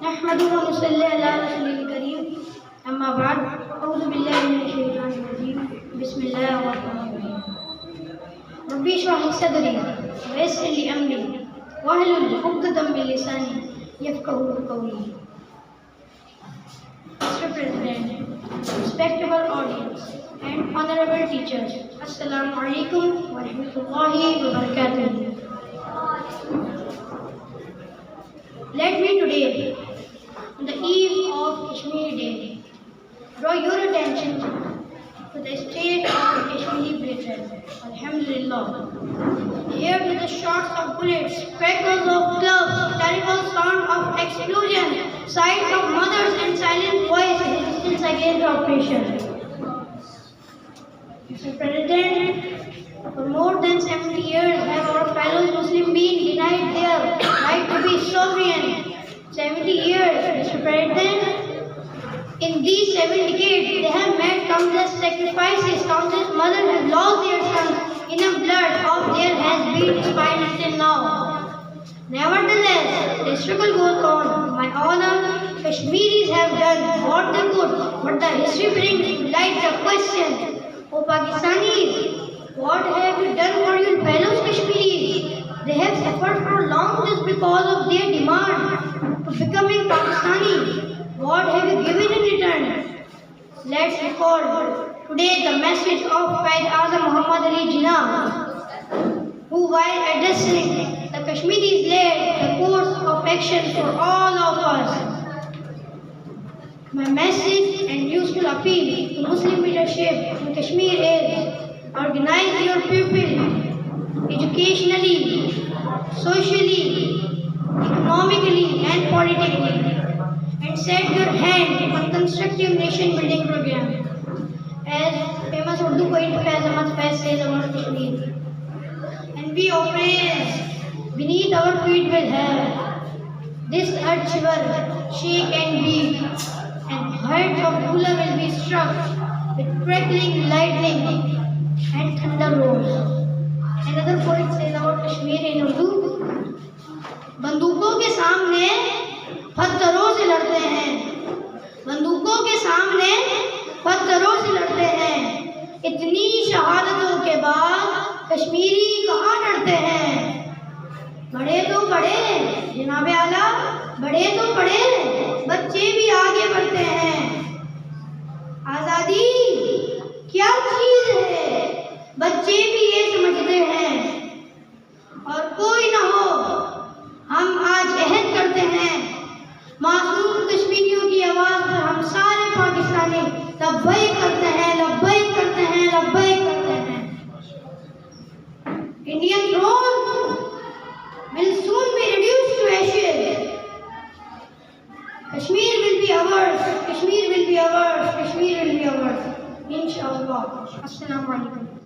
नहमदुहु व नसल्ली अला रसूलिल करीम अम्मा बाद अऊज़ु बिल्लाहि मिनश शैतानिर रजीम बिस्मिल्लाहिर रहमानिर रहीम रब्बी इश्रह ली सदरी व यस्सिर ली अमरी वहलुल उक़दतम मिन लिसानी यफ़क़हू क़ौली। Mr. President, respectable audience and honorable teachers, Assalamu alaikum wa rahmatullahi wa barakatuh. Let me today, on the eve of Kashmir Day, draw your attention to the state of Kashmiri brethren. Alhamdulillah. Here with the shots of bullets, crackles of clubs, terrible sound of explosion, sights of mothers and silent voice, resistance against oppression. Mr. President, for more than 70 years have our fellow Muslims been denied their right to be sovereign. 70 years, Mr. President. In these 7 decades, they have made countless sacrifices. Countless mothers have lost their sons. Enough blood of theirs has been spilled till now. Nevertheless, the struggle goes on. My honor, Kashmiris have done what they could, but the history brings to light the question. O Pakistanis, what have you done for your fellow Kashmiris? They have suffered for long just because of their demand to becoming Pakistani. What have you given in return? Let's recall today the message of Aqsa Model High School, who while addressing the Kashmiris laid the course of action for all of us. My message and useful appeal to Muslim leadership in Kashmir is: organize your people educationally, socially, economically and politically, and set your hand on constructive nation building program. As famous Urdu poet Faiz Ahmad Faiz says about Kashmir, and we oppress beneath our feet will have this earth shiver, shake and beat, and hearts of ruler will be struck with crackling lightning and thunder rolls. Another poet says about Kashmir in Urdu, बंदूकों के सामने पत्थरों से लड़ते हैं, बंदूकों के सामने पत्थरों से लड़ते हैं, इतनी शहादतों के बाद कश्मीरी कहाँ डरते हैं। बड़े तो बड़े जनाबे आला, बड़े तो बड़े, बच्चे भी आगे बढ़ते हैं। आज़ादी क्या चीज़ है, बच्चे भी ये समझते हैं। और कोई न हो, हम आज अहद करते हैं, मासूम कश्मीरियों की आवाज़ पर हम सारे पाकिस्तानी लब्बैक करते हैं, लब्बैक करते हैं, लब्बैक करते हैं। Indian throne will soon be reduced to ashes. Kashmir will be ours, Kashmir will be ours, Kashmir will be ours. Inshallah. Assalamu alaikum.